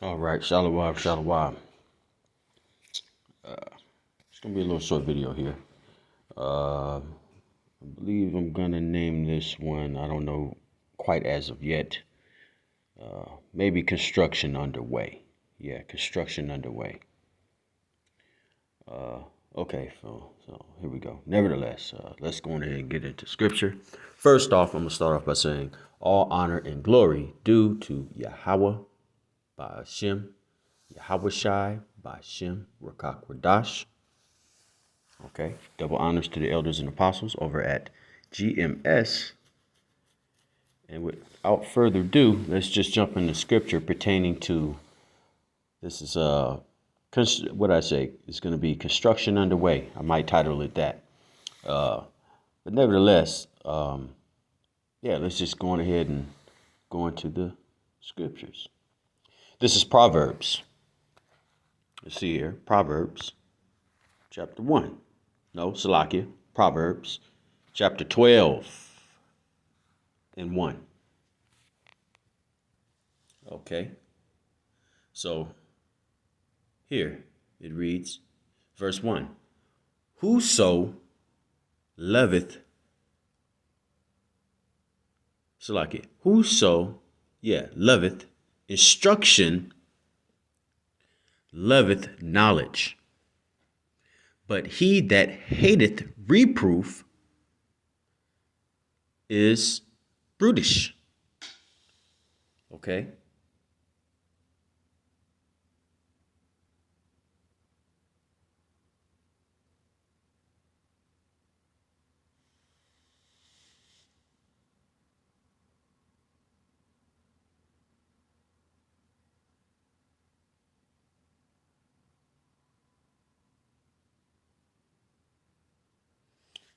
All right, Shalawam, Shalawam. It's gonna be a little short video here. I believe I'm gonna name this one. I don't know quite as of yet. Maybe construction underway. Yeah, construction underway. Okay, so here we go. Nevertheless, let's go ahead and get into scripture. First off, I'm gonna start off by saying all honor and glory due to Yahweh by Hashem, Yahweh Shai by Hashem, Rakak Radash. Okay, double honors to the elders and apostles over at GMS. And without further ado, let's just jump into scripture pertaining to this is what I say is going to be construction underway. I might title it that. But nevertheless, yeah, let's just go on ahead and go into the scriptures. This is Proverbs. Let's see here. Proverbs chapter 1. No, Salakia. Proverbs chapter 12 and 1. Okay. So here it reads, verse 1. Whoso loveth, Salakia, loveth instruction, loveth knowledge. But he that hateth reproof is brutish. Okay.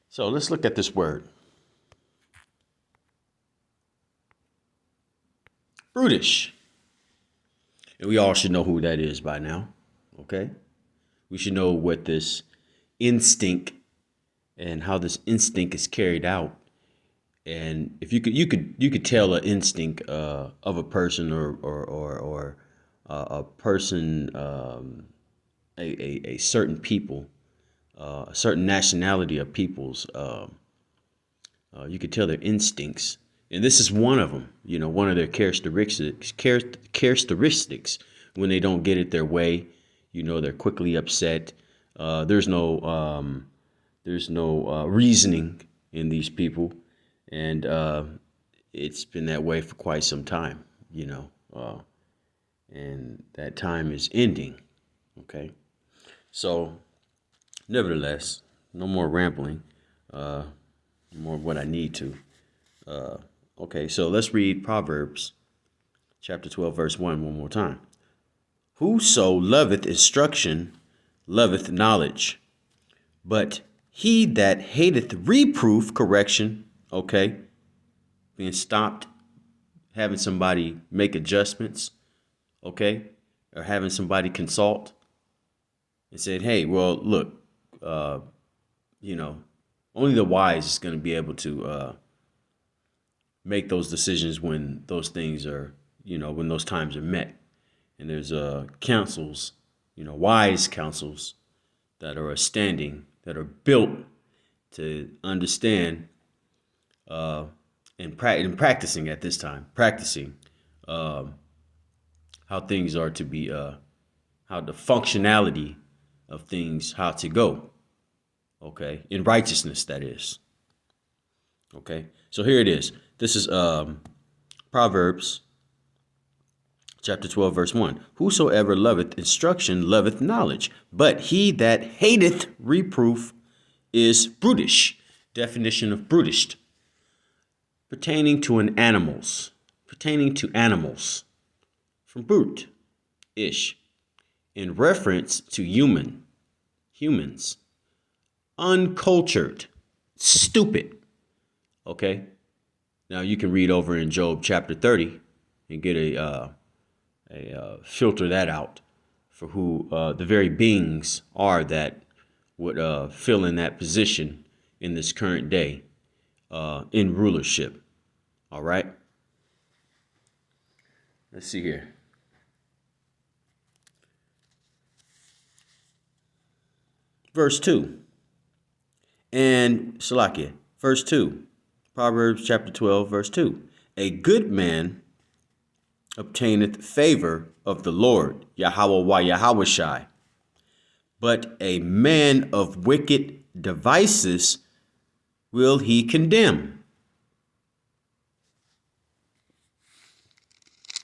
So let's look at this word. Brutish. And we all should know who that is by now. Okay. We should know what this instinct and how this instinct is carried out. And if you could tell an instinct of a person or a person, a certain people, a certain nationality of peoples. You could tell their instincts, and this is one of them. You know, one of their characteristics. Characteristics when they don't get it their way. You know, they're quickly upset. There's no reasoning in these people, and it's been that way for quite some time. You know, and that time is ending. Okay, so nevertheless, no more rambling. More of what I need to. Okay, so let's read Proverbs chapter 12, verse 1 more time. Whoso loveth instruction loveth knowledge, but he that hateth reproof, correction, okay, being stopped, having somebody make adjustments, okay, or having somebody consult and said, hey, well, look, you know, only the wise is going to be able to make those decisions when those things are, you know, when those times are met. And there's councils, you know, wise councils that are standing, that are built to understand and practicing at this time, practicing how things are to be, how the functionality of things, how to go. Okay, in righteousness, that is. Okay, so here it is. This is Proverbs chapter 12, verse 1. Whosoever loveth instruction loveth knowledge, but he that hateth reproof is brutish. Definition of brutish. Pertaining to animals. From brute, ish. In reference to humans. Uncultured, stupid. Okay. Now you can read over in Job chapter 30 and get a filter that out for who the very beings are that would fill in that position in this current day in rulership. All right. Let's see here. verse 2. And Salakia, verse 2. Proverbs chapter 12, verse 2. A good man obtaineth favor of the Lord, Yahweh wa Yahweh, but a man of wicked devices will he condemn.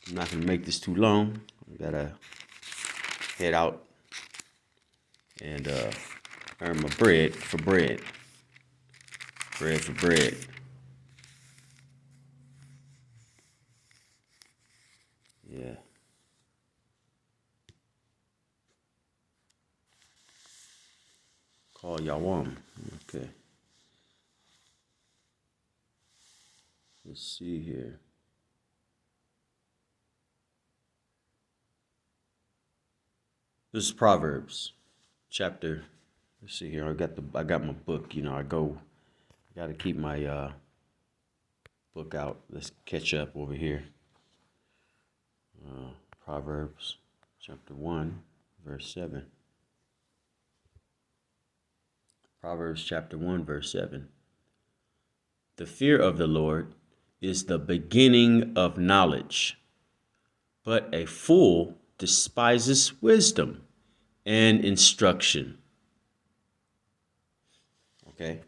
I'm not going to make this too long. I got to head out and earn my bread for bread. Bread for bread. Yeah. Call Yawam. Okay. Let's see here. This is Proverbs chapter. Let's see here. I got my book. I got to keep my book out. Let's catch up over here. Proverbs chapter 1, verse 7. Proverbs chapter 1, verse 7. The fear of the Lord is the beginning of knowledge, but a fool despises wisdom and instruction. Okay.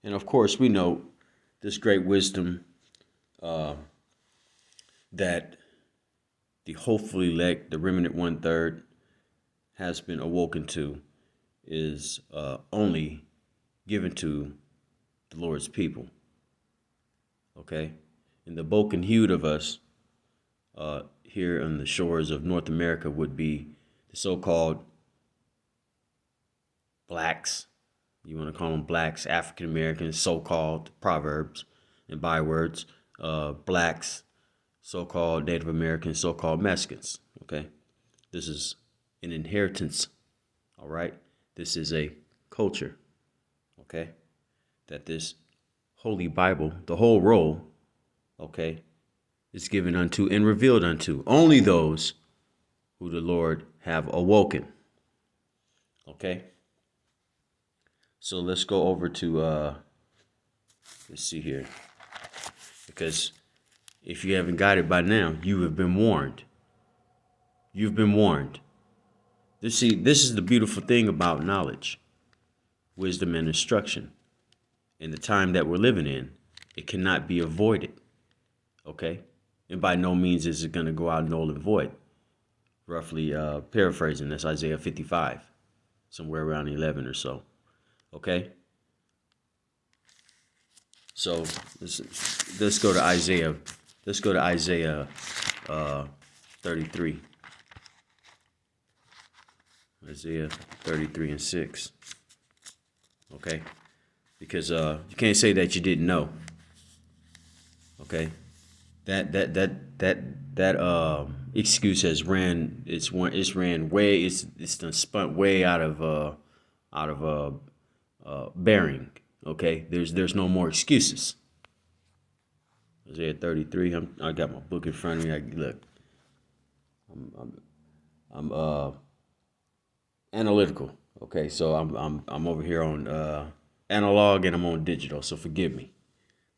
And of course, we know this great wisdom that the hopeful elect, the remnant 1/3, has been awoken to is only given to the Lord's people. Okay? And the bulk and hewed of us here on the shores of North America would be the so-called blacks. You want to call them blacks, African Americans, so-called proverbs and bywords, blacks, so-called Native Americans, so-called Mexicans. Okay, this is an inheritance. All right, this is a culture. Okay, that this Holy Bible, the whole roll, okay, is given unto and revealed unto only those who the Lord have awoken. Okay. So let's go over to, let's see here. Because if you haven't got it by now, you have been warned. You've been warned. This is the beautiful thing about knowledge, wisdom, and instruction. In the time that we're living in, it cannot be avoided. Okay? And by no means is it going to go out null and void. Roughly paraphrasing, that's Isaiah 55, somewhere around 11 or so. Okay, so let's go to Isaiah. Let's go to Isaiah 33. Isaiah 33 and 6. Okay, because you can't say that you didn't know. Okay, that excuse has ran. It's ran way. It's done spun way out of bearing. Okay, there's no more excuses. Isaiah 33. I got my book in front of me. Look, I'm analytical. Okay, so I'm over here on analog and I'm on digital. So forgive me.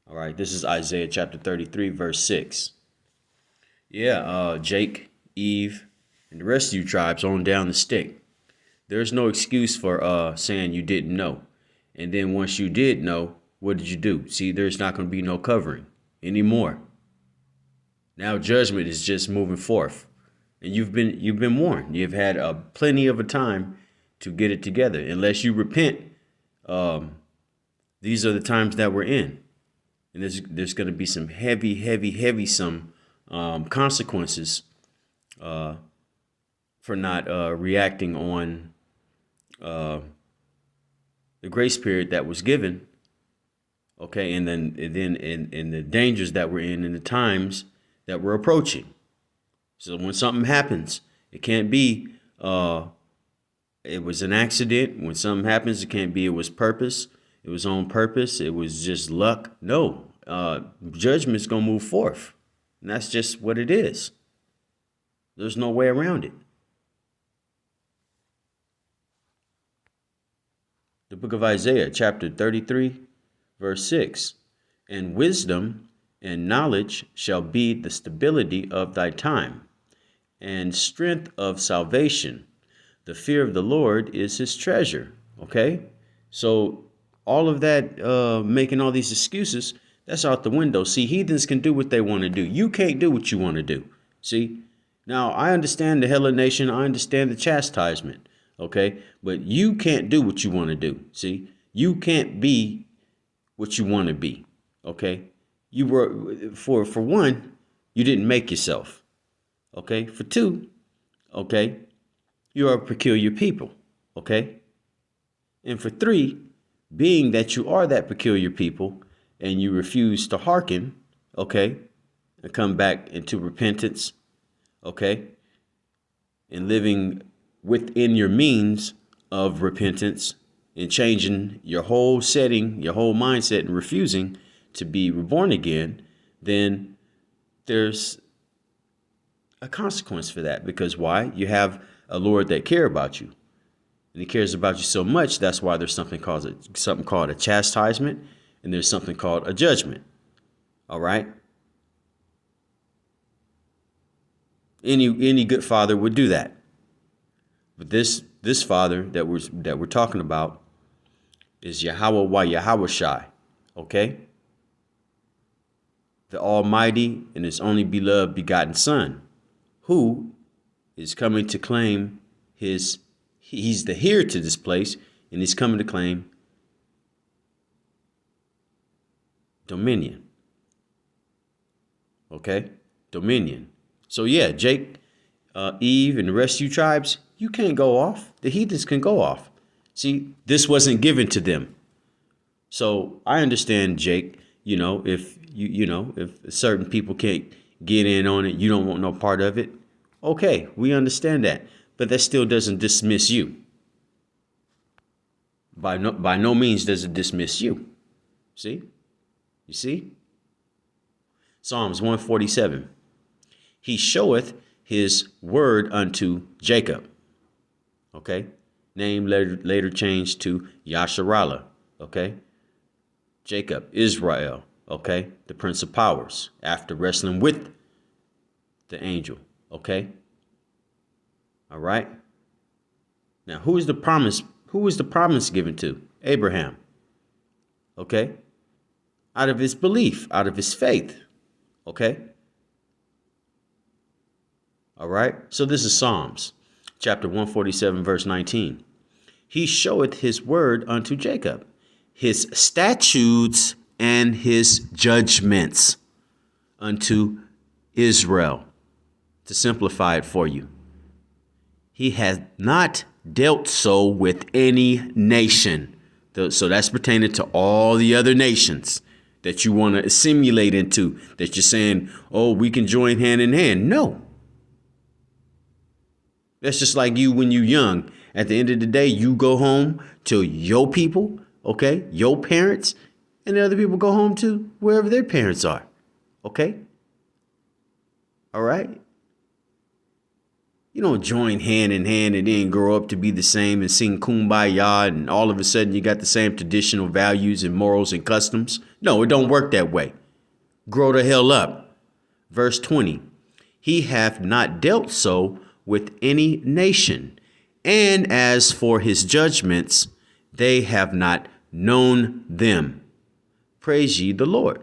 All right, this is Isaiah chapter 33, verse 6. Yeah, Jake, Eve, and the rest of you tribes on down the stick. There's no excuse for saying you didn't know. And then once you did know, what did you do? See, there's not going to be no covering anymore. Now judgment is just moving forth. And you've been warned. You've had plenty of a time to get it together. Unless you repent, these are the times that we're in. And there's going to be some heavy consequences for not reacting on the grace period that was given. Okay, and then in the dangers that we're in and the times that we're approaching. So when something happens, it can't be it was an accident. When something happens, it can't be it was purpose. It was on purpose. It was just luck. No, judgment's gonna move forth, and that's just what it is. There's no way around it. The book of Isaiah, chapter 33, verse 6. And wisdom and knowledge shall be the stability of thy time, and strength of salvation. The fear of the Lord is his treasure. Okay? So all of that making all these excuses, that's out the window. See, heathens can do what they want to do. You can't do what you want to do. See? Now, I understand the Hellenation. I understand the chastisement. Okay? But you can't do what you want to do. See? You can't be what you want to be. Okay? You were, for one, you didn't make yourself. Okay? For two, okay, you are a peculiar people. Okay? And for three, being that you are that peculiar people and you refuse to hearken, okay, and come back into repentance, okay, and living within your means of repentance and changing your whole setting, your whole mindset, and refusing to be reborn again, then there's a consequence for that. Because why? You have a Lord that cares about you. And he cares about you so much, that's why there's something called a chastisement, and there's something called a judgment. All right? Any good father would do that. But this father that we're talking about is Yahweh wa Yahweh Shai. Okay? The Almighty and his only beloved begotten Son, who is coming to claim he's the heir to this place, and he's coming to claim dominion. Okay? Dominion. So yeah, Jake, Eve, and the rest of you tribes, you can't go off. The heathens can go off. See, this wasn't given to them. So I understand, Jake, if if certain people can't get in on it, you don't want no part of it. Okay, we understand that. But that still doesn't dismiss you. By no means does it dismiss you. See? You see? Psalms 147. He showeth his word unto Jacob. Okay? Name later changed to Yasharallah. Okay? Jacob, Israel. Okay? The Prince of Powers. After wrestling with the angel. Okay? All right? Now, who is the promise given to? Abraham. Okay? Out of his belief, out of his faith. Okay? All right? So this is Psalms, chapter 147, verse 19. He showeth his word unto Jacob, his statutes and his judgments unto Israel. To simplify it for you, he has not dealt so with any nation. So that's pertaining to all the other nations that you want to assimilate into, that you're saying, oh, we can join hand in hand. No. That's just like you when you're young. At the end of the day, you go home to your people, okay, your parents, and the other people go home to wherever their parents are, okay? All right? You don't join hand in hand and then grow up to be the same and sing kumbaya and all of a sudden you got the same traditional values and morals and customs. No, it don't work that way. Grow the hell up. Verse 20. He hath not dealt so with any nation. And as for his judgments, they have not known them. Praise ye the Lord.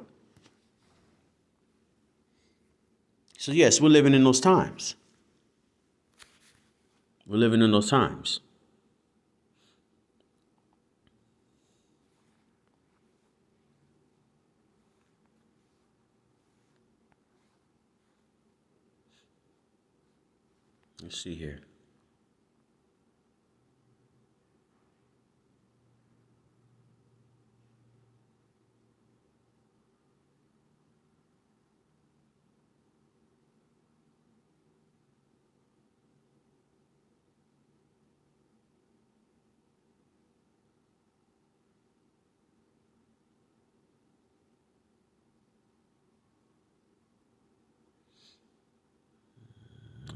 So yes, we're living in those times. We're living in those times. Let's see here.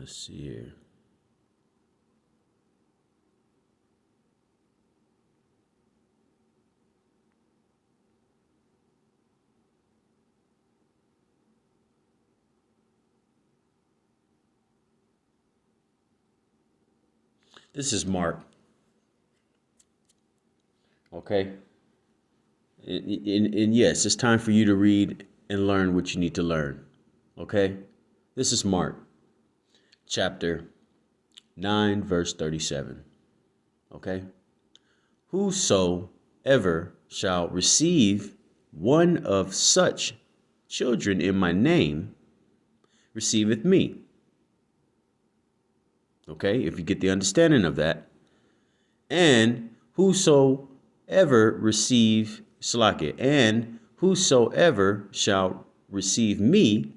Let's see here. This is Mark. Okay. And yes, it's time for you to read and learn what you need to learn. Okay. This is Mark, chapter 9, verse 37. Okay. Whosoever shall receive one of such children in my name receiveth me. Okay, if you get the understanding of that. And whosoever shall receive me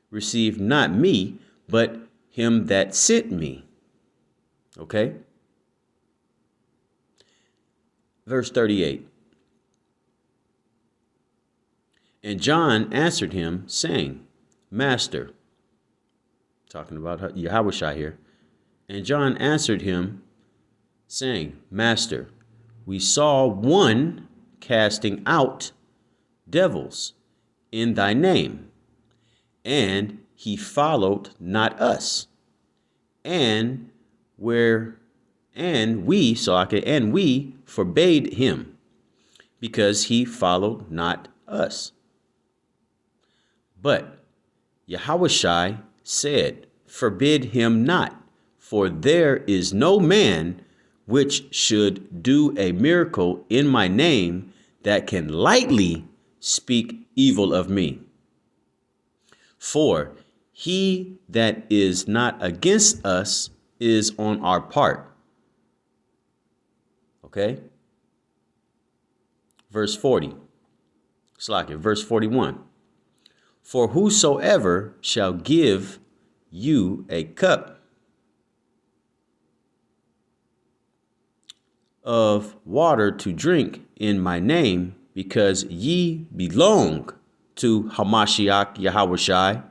receive not me, but him that sent me. Okay? Verse 38. And John answered him, saying, Master, talking about Yahushua here. And John answered him, saying, Master, we saw one casting out devils in thy name, and he followed not us. And we forbade him, because he followed not us. But Yahushua said, Forbid him not, for there is no man which should do a miracle in my name that can lightly speak evil of me. For he that is not against us is on our part. Okay? Verse 40. Verse 41. For whosoever shall give you a cup of water to drink in my name, because ye belong to Hamashiach Yahushai,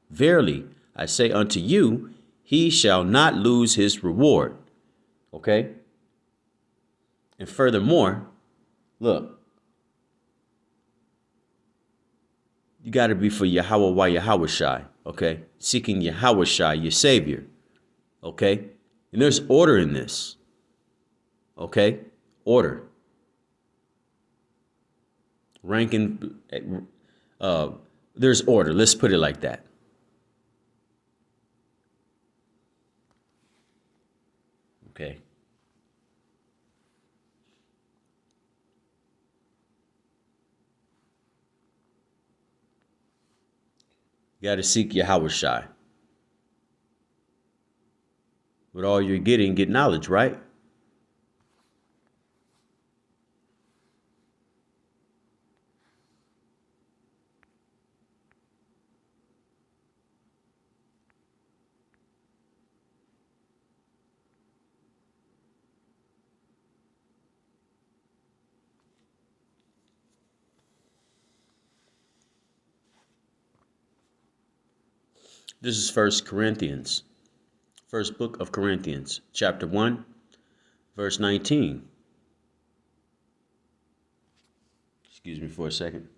verily I say unto you, he shall not lose his reward. Okay? And furthermore, look, you got to be for Yahweh Yahushai, okay? Seeking Yahushai, your Savior, okay? And there's order in this, okay? Order. Ranking, there's order. Let's put it like that. Okay. You got to seek Yahushai. With all you're getting, get knowledge, right? This is First book of Corinthians, chapter 1, verse 19. Excuse me for a second.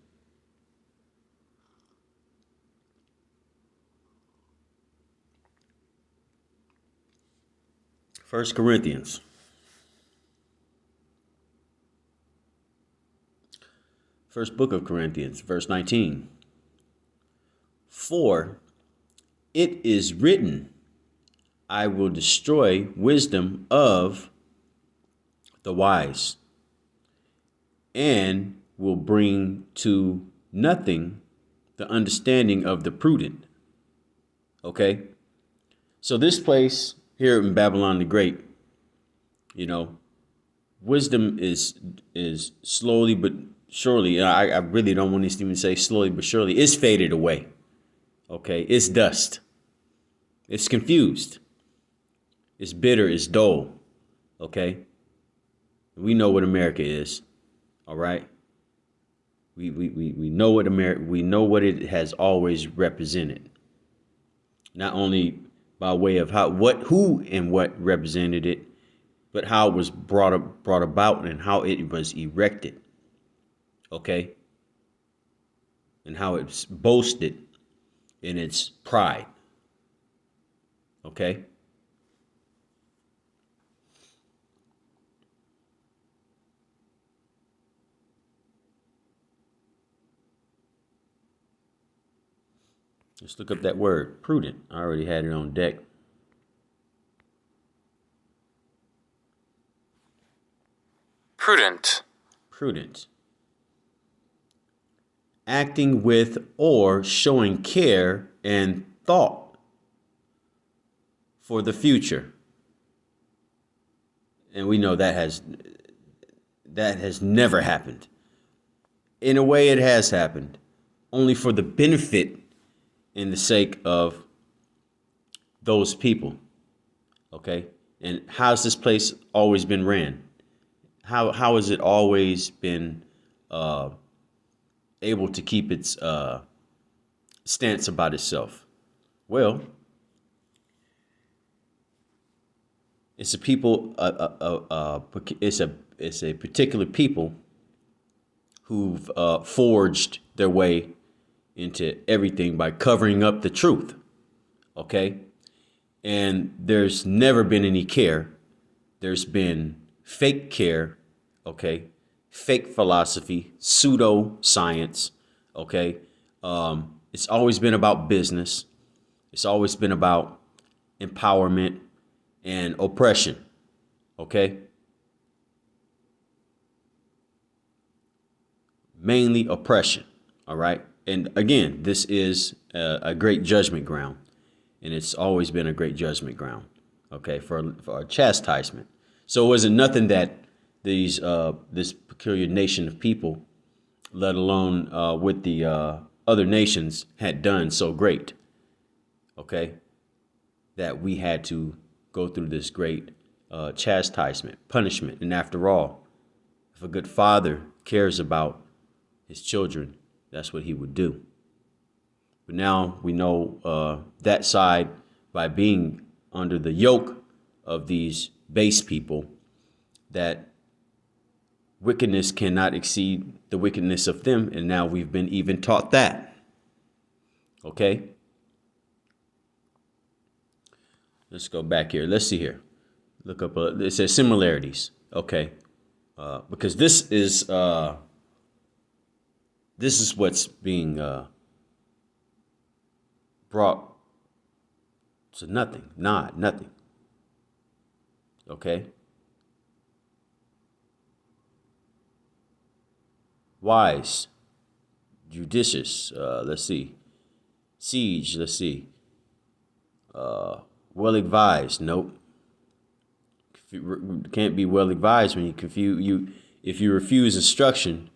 First Corinthians. First book of Corinthians, verse 19. For it is written, I will destroy wisdom of the wise, and will bring to nothing the understanding of the prudent. Okay? So this place here in Babylon the Great, you know, wisdom is slowly but surely, I really don't want to even say slowly but surely, it's faded away. Okay? It's dust. It's confused. It's bitter. It's dull. Okay? We know what America is. All right? We know what we know what it has always represented. Not only by way of who and what represented it, but how it was brought about and how it was erected. Okay? And how it's boasted in its pride. Okay? Let's look up that word, prudent. I already had it on deck. Prudent. Prudent. Acting with or showing care and thought for the future. And we know that has never happened. In a way, it has happened, only for the benefit and the sake of those people. Okay? And how's this place always been ran? How has it always been able to keep its stance about itself? Well, it's a people. It's a particular people who've forged their way into everything by covering up the truth. Okay, and there's never been any care. There's been fake care. Okay, fake philosophy, pseudo science. Okay, it's always been about business. It's always been about empowerment and oppression. Okay, mainly oppression. All right, and again, this is a great judgment ground, and it's always been a great judgment ground. Okay, for a chastisement. So it wasn't nothing that this peculiar nation of people, let alone with the other nations, had done so great. Okay, that we had to go through this great chastisement, punishment. And after all, if a good father cares about his children, that's what he would do. But now we know that side, by being under the yoke of these base people, that wickedness cannot exceed the wickedness of them. And now we've been even taught that. Okay? Let's go back here. Let's see here. Look up. It says similarities. Okay, because this is what's being brought to nothing. Nothing. Okay. Wise, judicious. Let's see. Siege. Let's see. Well advised. Nope. Can't be well advised when you confuse. If you refuse instruction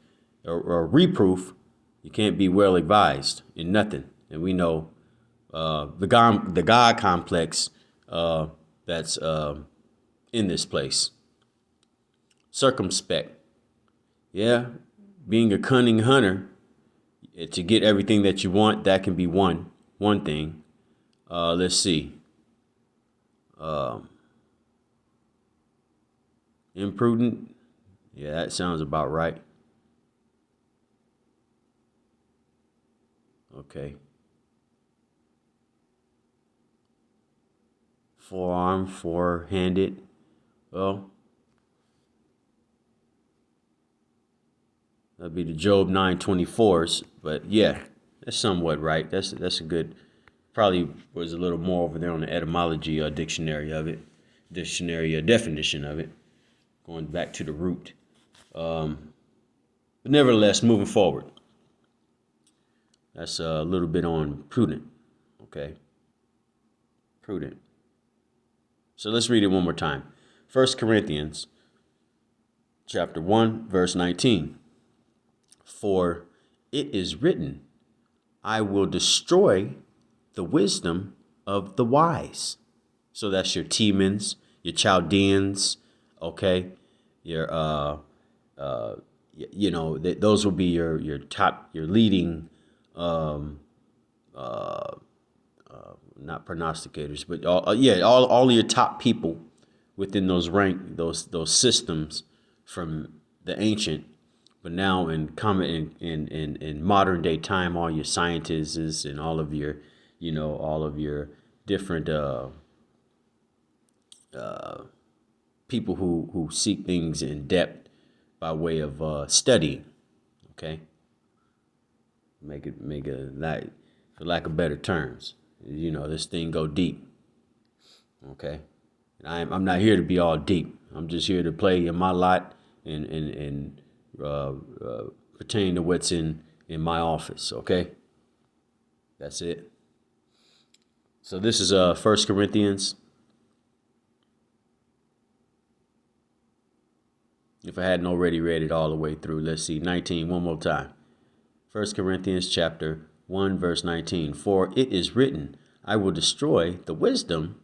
or reproof, you can't be well advised in nothing. And we know the God complex that's in this place. Circumspect. Yeah, being a cunning hunter to get everything that you want, that can be one thing. Let's see. Imprudent. Yeah, that sounds about right. Okay. Forearm, four-handed. Well, that'd be the Job 9:24s. But yeah, that's somewhat right. That's a good. Probably was a little more over there on the etymology dictionary of it, definition of it, going back to the root. But nevertheless, moving forward. That's a little bit on prudent. Okay. Prudent. So let's read it one more time. 1 Corinthians chapter 1, verse 19. For it is written, I will destroy the wisdom of the wise. So that's your Temans, your Chaldeans, okay? Your you know, those will be your top, your leading, um, uh, not prognosticators, but all of your top people within those those systems from the ancient. But now in common in modern day time, all your scientists and all of your, you know, all of your different people who seek things in depth by way of study. Okay, make it like, for lack of better terms, you know, this thing go deep. Okay, and I'm not here to be all deep. I'm just here to play in my lot and uh, uh, pertain to what's in my office. Okay, that's it. So this is First Corinthians. If I hadn't already read it all the way through, let's see, 19 one more time. First Corinthians chapter 1 verse 19. For it is written, I will destroy the wisdom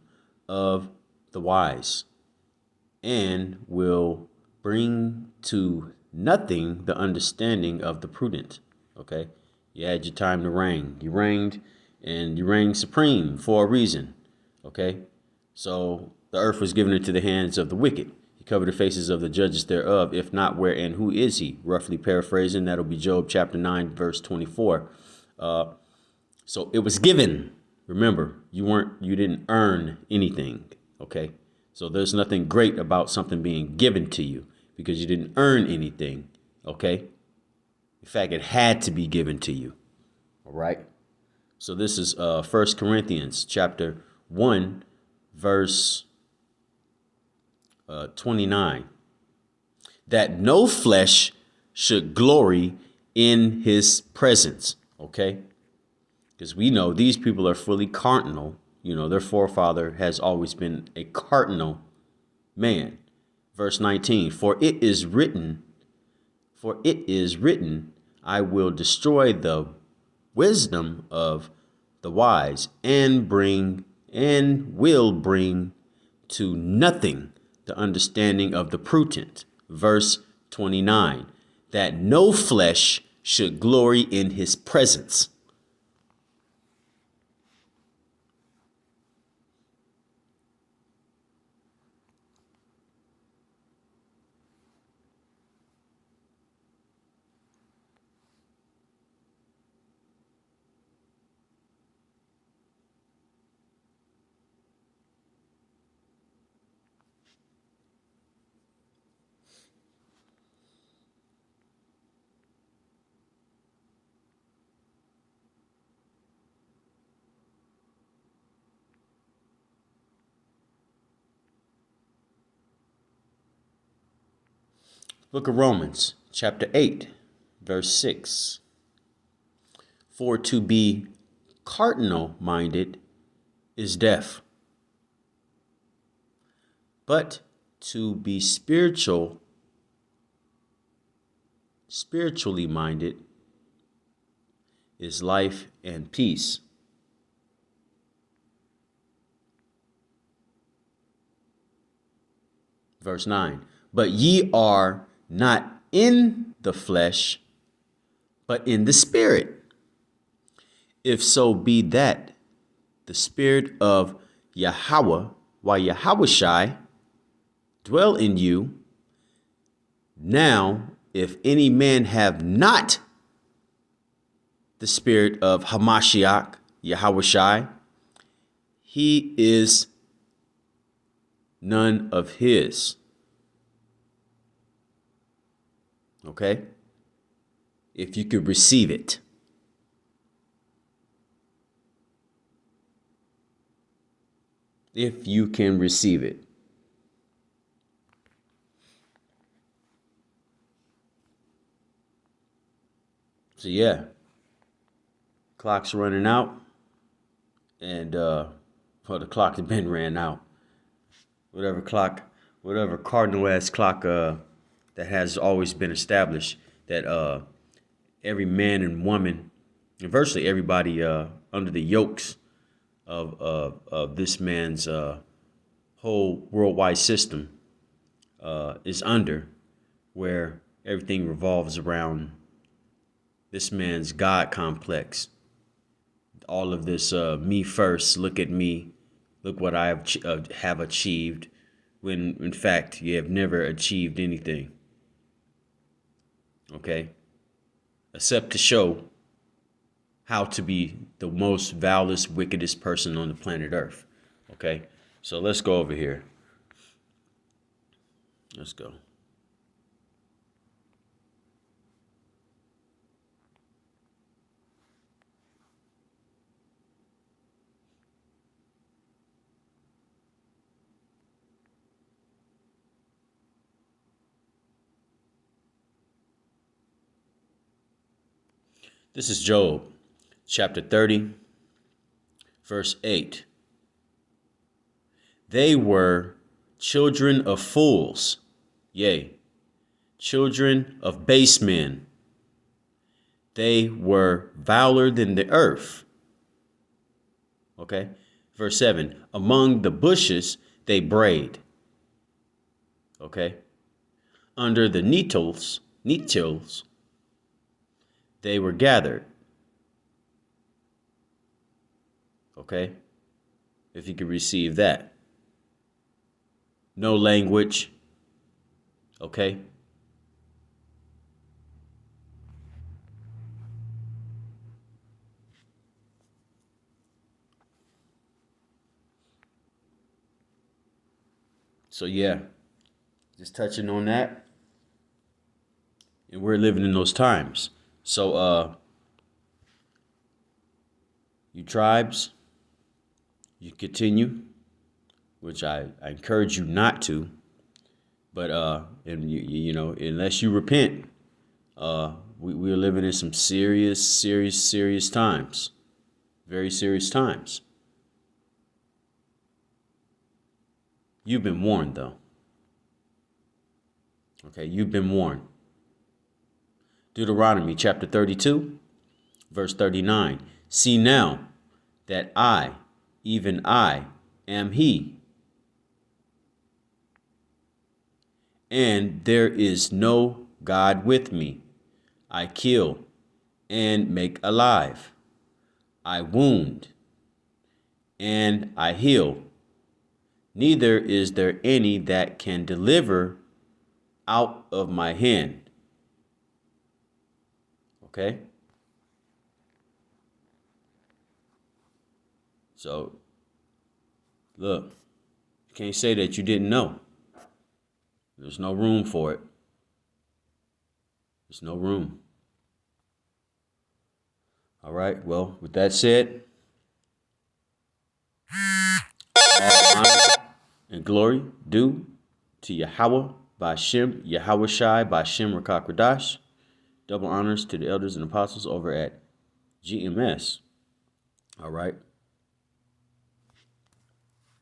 of the wise and will bring to nothing the understanding of the prudent. Okay? You had your time to reign. You reigned, and you reigned supreme for a reason. Okay? So the earth was given into the hands of the wicked. He covered the faces of the judges thereof. If not, where and who is he? Roughly paraphrasing, that'll be Job chapter 9, verse 24. So it was given. Remember, you didn't earn anything. Okay? So there's nothing great about something being given to you because you didn't earn anything. Okay? In fact, it had to be given to you. All right? So this is 1 Corinthians chapter 1, verse 29. That no flesh should glory in his presence. Okay? Because we know these people are fully carnal. You know, their forefather has always been a carnal man. Verse 19, for it is written, I will destroy the wisdom of the wise and will bring to nothing the understanding of the prudent. Verse 29, that no flesh should glory in his presence. Book of Romans, chapter 8, verse 6. For to be carnal minded is death, but to be spiritually minded is life and peace. Verse 9. But ye are not in the flesh, but in the spirit. If so be that the spirit of Yahweh, why Yahushai, dwell in you. Now, if any man have not the spirit of Hamashiach, Yahushai, he is none of his. Okay? If you could receive it. If you can receive it. So yeah, clock's running out, and well, the clock has been ran out. Whatever cardinal ass clock that has always been established, that every man and woman, and virtually everybody under the yokes of this man's whole worldwide system is under, where everything revolves around this man's God complex. All of this me first, look at me, look what I have achieved, when in fact you have never achieved anything. Okay? Except to show how to be the most vilest, wickedest person on the planet Earth. Okay? So let's go over here. Let's go. This is Job, chapter 30, verse 8. They were children of fools, yea, children of base men. They were viler than the earth. Okay. Verse 7. Among the bushes they brayed. Okay. Under the nettles, they were gathered. Okay. If you could receive that. No language. Okay. So yeah, just touching on that. And we're living in those times. So you tribes, you continue, which I encourage you not to. But and you know, unless you repent, we're living in some serious times. Very serious times. You've been warned, though. Okay, you've been warned. Deuteronomy chapter 32, verse 39. See now that I, even I, am he, and there is no God with me. I kill and make alive. I wound and I heal. Neither is there any that can deliver out of my hand. Okay? So, look, you can't say that you didn't know. There's no room for it. There's no room. All right, well, with that said, all honor and glory due to Yahweh Bashem, Yahweh Shai Bashem Rakakradash. Double honors to the elders and apostles over at GMS. All right.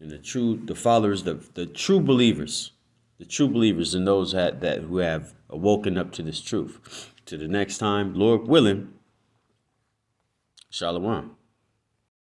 And the followers, the true believers, and those that who have awoken up to this truth. To the next time, Lord willing, Shalom.